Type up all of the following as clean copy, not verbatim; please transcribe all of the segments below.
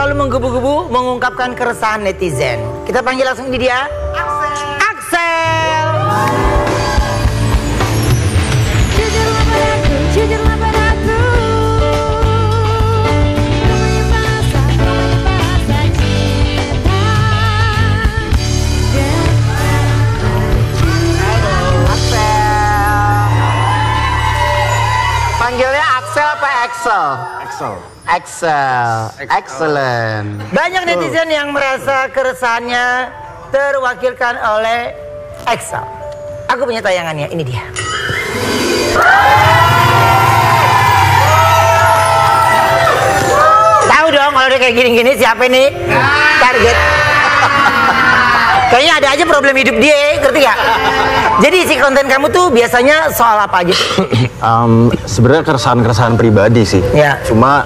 selalu menggebu-gebu mengungkapkan keresahan netizen. Kita panggil langsung di dia. Axel. Jujurlah padaku. Panggilnya Axel apa Axel? Axel. Axel. Excellent. Banyak netizen yang merasa keresahannya terwakilkan oleh Axel. Aku punya tayangannya, ini dia. Tahu dong kalau dia kayak gini-gini siapa nih? Target. Kayaknya ada aja problem hidup dia, ngerti gak? Jadi isi konten kamu tuh biasanya soal apa aja? Sebenarnya keresahan pribadi sih. Ya. Cuma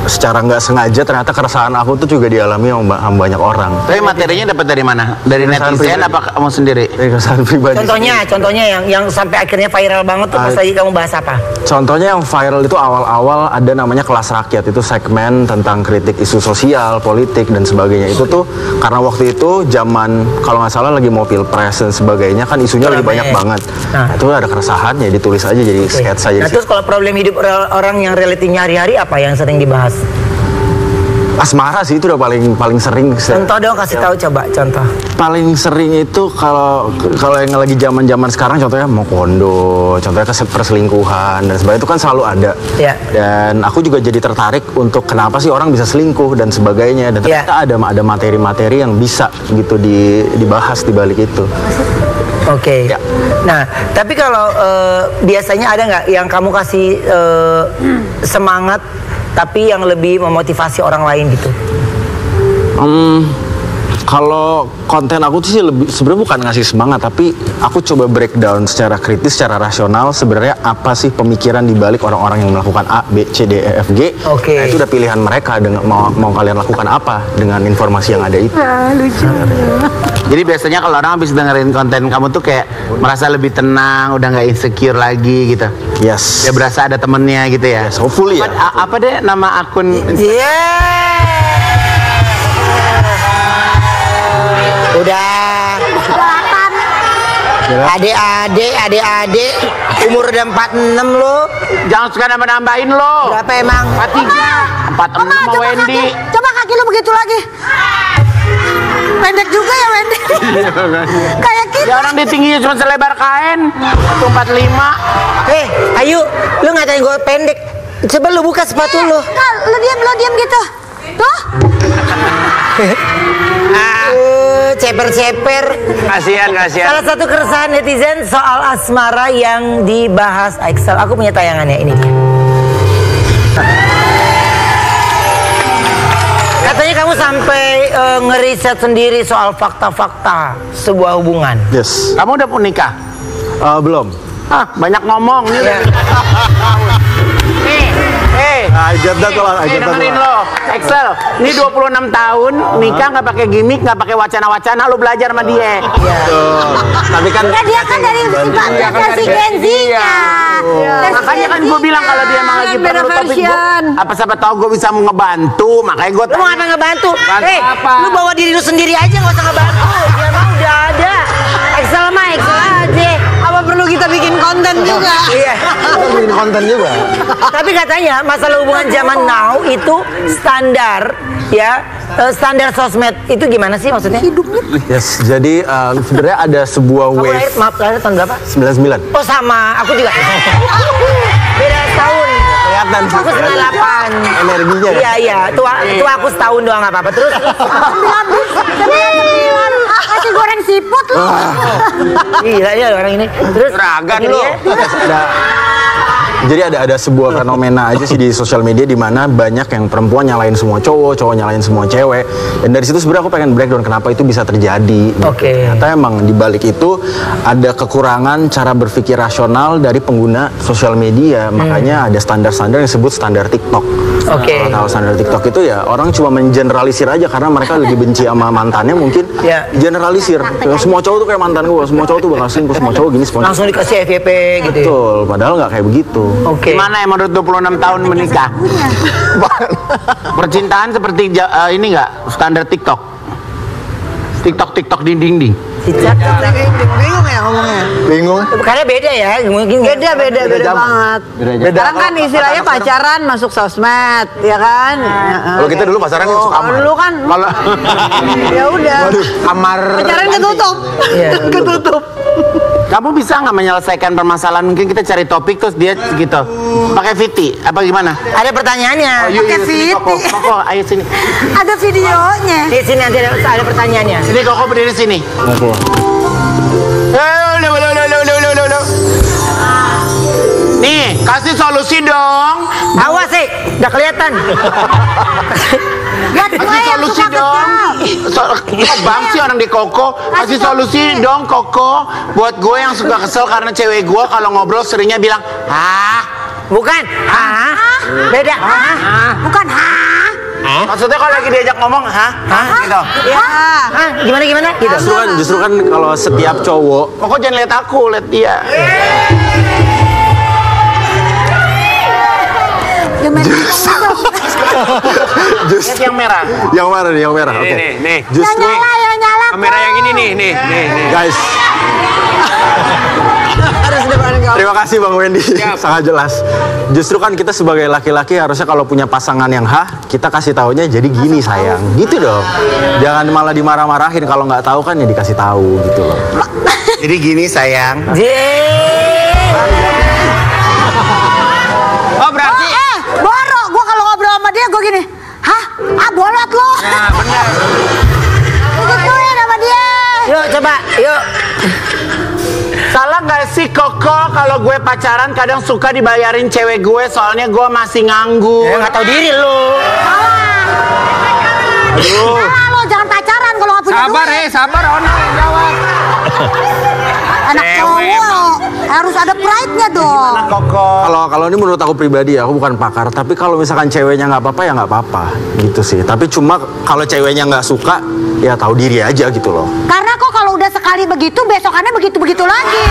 secara nggak sengaja ternyata keresahan aku tuh juga dialami sama banyak orang. Tapi materinya dapat dari mana? Dari Keresahan netizen pribadi. apa kamu sendiri? Dari keresahan pribadi. Contohnya yang sampai akhirnya viral banget tuh pas lagi kamu bahas apa? Contohnya yang viral itu awal-awal ada namanya Kelas Rakyat, itu segmen tentang kritik isu sosial, politik dan sebagainya. Itu tuh karena waktu itu zaman kalau nggak salah lagi mau pilpres dan sebagainya kan isunya lagi banyak banget. Nah, itu ada keresahannya ditulis aja jadi sketsa aja. Nah terus kalau problem hidup orang yang realitinya hari-hari apa yang sering dibahas? Asmara sih itu udah paling sering. Contoh dong, kasih tahu coba contoh. Paling sering itu kalau yang lagi zaman sekarang contohnya mau kondo, contohnya perselingkuhan dan sebagainya itu kan selalu ada. Ya. Dan aku juga jadi tertarik untuk kenapa sih orang bisa selingkuh dan sebagainya, dan ternyata ada materi-materi yang bisa gitu dibahas di balik itu. Oke. Ya. Nah, tapi kalau biasanya ada nggak yang kamu kasih semangat tapi yang lebih memotivasi orang lain gitu? Kalau konten aku tuh sih lebih sebenarnya bukan ngasih semangat, tapi aku coba breakdown secara kritis, secara rasional sebenarnya apa sih pemikiran di balik orang-orang yang melakukan A, B, C, D, E, F, G. Oke. Nah, itu udah pilihan mereka dengan mau kalian lakukan apa dengan informasi yang ada itu. Lucu. Jadi biasanya kalau orang habis dengerin konten kamu tuh kayak merasa lebih tenang, udah nggak insecure lagi gitu. Yes. Ya berasa ada temennya gitu ya. Yes, hopefully ya. Apa deh nama akun? Udah. Adik-adik umur udah 46 lo. Jangan suka nambah-nambahin lo. Berapa emang? 43, 46 sama Wendy. Coba kaki lu begitu lagi. Pendek juga ya Wendy. Kayak kita. Ya orang ditingginya cuma selebar kain. 145. Ayu, lu ngatain gue pendek. Coba lu buka sepatu lu. Lu diam gitu. Tuh. Ceper-ceper. Kasihan. Salah satu keresahan netizen soal asmara yang dibahas Axel. Aku punya tayangannya, ini dia. Katanya kamu sampai ngeriset sendiri soal fakta-fakta sebuah hubungan. Yes. Kamu udah nikah? Belum. Banyak ngomong nih. Ajat dengerin lo, Axel. Ini 26 tahun nikah nggak pakai gimmick, nggak pakai wacana-wacana. Lo belajar sama dia. Tapi kan Dia kan dari sifatnya versi Gen Z-nya. Makanya kan gue bilang kalau dia emang lagi perlu topik gue, apa siapa tahu gue bisa ngebantu. Makanya gue Lu mau apa ngebantu? Apa? Lu bawa diri lu sendiri aja, nggak usah ngebantu. Dia mah udah ada. Axel mah Axel aja. Apa perlu kita bikin konten juga? Iya. bikin konten juga. Tapi katanya masalah hubungan zaman now itu standar, ya, standar sosmed itu gimana sih maksudnya? Yes, jadi sebenarnya ada sebuah Kamu wave. lahir, maaf, lahir tahun berapa? 99. Oh sama, aku juga. Beda tahun. Kelihatan sih. Aku 98. Energinya. Iya, tua aku setahun doang, nggak apa-apa. Terus. Kasih goreng siput lu. Gila ya orang ini. Terus. Juragan ini lu. ya. Jadi ada sebuah fenomena aja sih di sosial media di mana banyak yang perempuan nyalain semua cowok nyalain semua cewek. Dan dari situ sebenarnya aku pengen breakdown kenapa itu bisa terjadi. Oke. Ternyata emang di balik itu ada kekurangan cara berpikir rasional dari pengguna sosial media. Makanya ada standar-standar yang disebut standar TikTok. Oke. Kalau tahu standar TikTok itu ya orang cuma mengeneralisir aja karena mereka lagi benci sama mantannya mungkin. Ya. Generalisir. Semua cowok tuh kayak mantan gue, semua cowok tuh bakal selingkuh, semua cowok gini, semua Langsung dikasih FYP gitu. Ya? Betul, padahal nggak kayak begitu. Oke. Gimana ya menurut 26 tahun menikah? Percintaan seperti ini nggak standar TikTok? TikTok ding. Cicak. Bingung ya ngomongnya. Bingung. Karena beda ya, mungkin Beda zaman. banget. Beda Sekarang kan istilahnya pacaran masuk sosmed, ya kan? Kalau kita dulu pacaran masuk kamar. Dulu kan, Kalau ya udah. kamar Pacaran ketutup. Iya. Ketutup. kamu bisa nggak menyelesaikan permasalahan? Mungkin kita cari topik terus dia gitu. Pakai VT apa gimana? Ada pertanyaannya. Pakai VT. Koko, ayo sini. Ada videonya. Di sini nanti ada pertanyaannya. Sini Koko berdiri sini. Nih, kasih solusi dong. Awas sih, udah kelihatan. Buat gue Kasih yang solusi suka dong. kesel. Bang sih orang di Koko. Kasih solusi dong Koko. Buat gue yang suka kesel karena cewek gue kalau ngobrol seringnya bilang, Bukan. Beda. Bukan Maksudnya kalau lagi diajak ngomong, gitu. Ya. Gimana? Gitu. Justru kan kalau setiap cowok Koko jangan lihat aku, lihat dia. Lihat yang merah. yang merah. Oke. Nih. Justru Yang nyala. Kamera yang ini nih. guys. Terima kasih Bang Wendy, sangat jelas. Justru kan kita sebagai laki-laki harusnya kalau punya pasangan yang kita kasih taunya jadi gini sayang, gitu dong. Jangan malah dimarah-marahin kalau nggak tahu kan ya dikasih tahu gitu loh. Jadi gini sayang. Oh berarti. Boro. Gue kalau ngobrol sama dia gue gini. Bolot lo. Nah benar. Digituin sama dia. Yuk coba, yuk. Salah nggak sih Koko kalau gue pacaran kadang suka dibayarin cewek gue soalnya gue masih nganggur. Nggak tahu diri lu. Salah lo, jangan pacaran kalau nggak punya Sabar duit. sabar Ono jawab. Anak cowok harus ada pride-nya dong. Koko. Kalau ini menurut aku pribadi ya, aku bukan pakar. Tapi kalau misalkan ceweknya nggak apa-apa ya nggak apa-apa, gitu sih. Tapi cuma kalau ceweknya nggak suka, ya tahu diri aja gitu loh. Karena kok kalau udah sekali begitu, besokannya begitu-begitu lagi.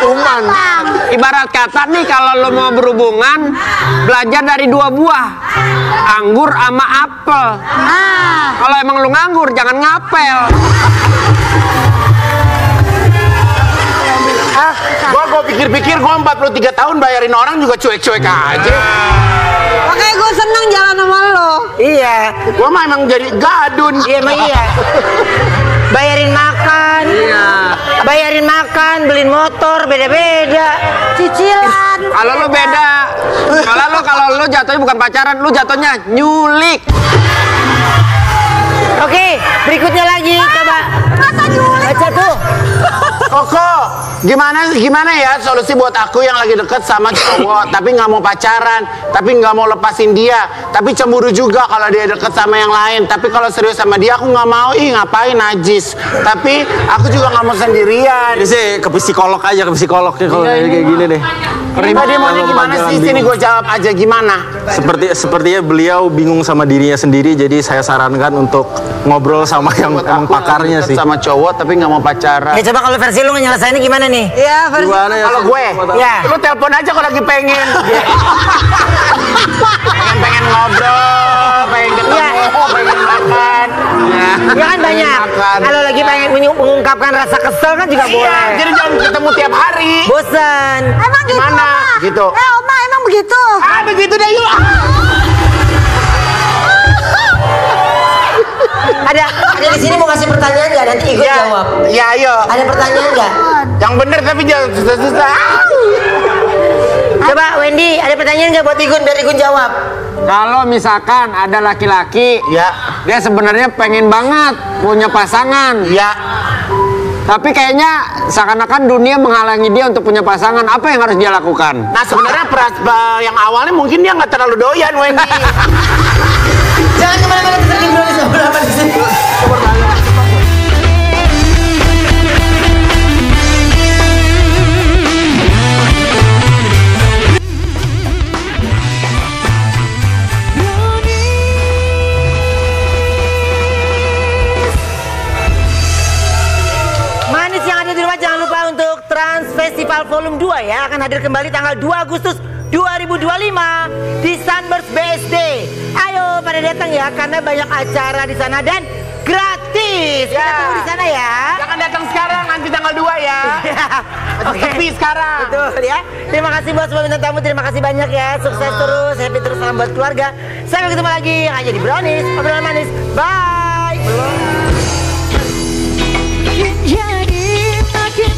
Tuman. Ibarat kata nih kalau lo mau berhubungan belajar dari dua buah, anggur sama apel. Kalau emang lo nganggur jangan ngapel. Gue pikir-pikir gue 43 tahun bayarin orang juga cuek-cuek aja. Makanya gue seneng jalan sama lo. Iya. Gue mah emang jadi gadun. Iya emang iya. Bayarin makan. Iya. Bayarin makan, beliin motor, beda-beda. Cicilan. Kalau lo beda. Kalau lo jatuhnya bukan pacaran, lo jatuhnya nyulik. Oke, berikutnya lagi coba. Masa nyulik? Baca tuh. Koko, gimana ya solusi buat aku yang lagi deket sama cowok tapi nggak mau pacaran, tapi nggak mau lepasin dia, tapi cemburu juga kalau dia deket sama yang lain. Tapi kalau serius sama dia aku nggak mau, ngapain najis. Tapi aku juga nggak mau sendirian. Ini sih ke psikolog aja, ke psikolog nih kalau kayak gini deh. Tadi maunya gimana sih? Sini gue jawab aja gimana. Sepertinya beliau bingung sama dirinya sendiri, jadi saya sarankan untuk ngobrol sama yang emang pakarnya sih. Sama cowok tapi nggak mau pacaran. Ya coba kalau versi lu nyelesainnya gimana nih? Iya, versi. Gimana ya? Kalau gue, Ya. lu telepon aja kalau lagi pengen. pengen ngobrol, pengen ketemu, pengen makan. Ya kan banyak. Makan. Kalau lagi pengen mengungkapkan rasa kesel kan juga Iya, boleh. jadi jangan ketemu tiap hari. Bosan. Emang gitu, Gimana? Oma? Gitu. Oma emang begitu? Begitu deh yuk. Ada di sini mau kasih pertanyaan nggak? Nanti ikut jawab. Ya, ayo. Ada pertanyaan nggak? Yang bener tapi jangan susah-susah. Coba Wendy, ada pertanyaan nggak buat Igun biar Igun jawab? Kalau misalkan ada laki-laki, Ya. dia sebenarnya pengen banget punya pasangan, Ya. tapi kayaknya seakan-akan dunia menghalangi dia untuk punya pasangan. Apa yang harus dia lakukan? Nah sebenarnya yang awalnya mungkin dia nggak terlalu doyan Wendy. Jangan kemana-mana, kita dulu di sebelah apa di sini. Manis yang ada di rumah jangan 2 ya akan hadir kembali tanggal 2 Agustus 2025 di Sunburst BSD. Ayo pada datang ya karena banyak acara di sana dan gratis. Kita tunggu di sana ya. Jangan datang sekarang, nanti tanggal 2 ya. Oke. Sepi sekarang. Betul ya. Terima kasih buat semua bintang tamu. Terima kasih banyak ya. Sukses terus, happy terus, salam buat keluarga. Sampai ketemu lagi yang hanya di Brownies, obrolan manis. Bye. Jadi makin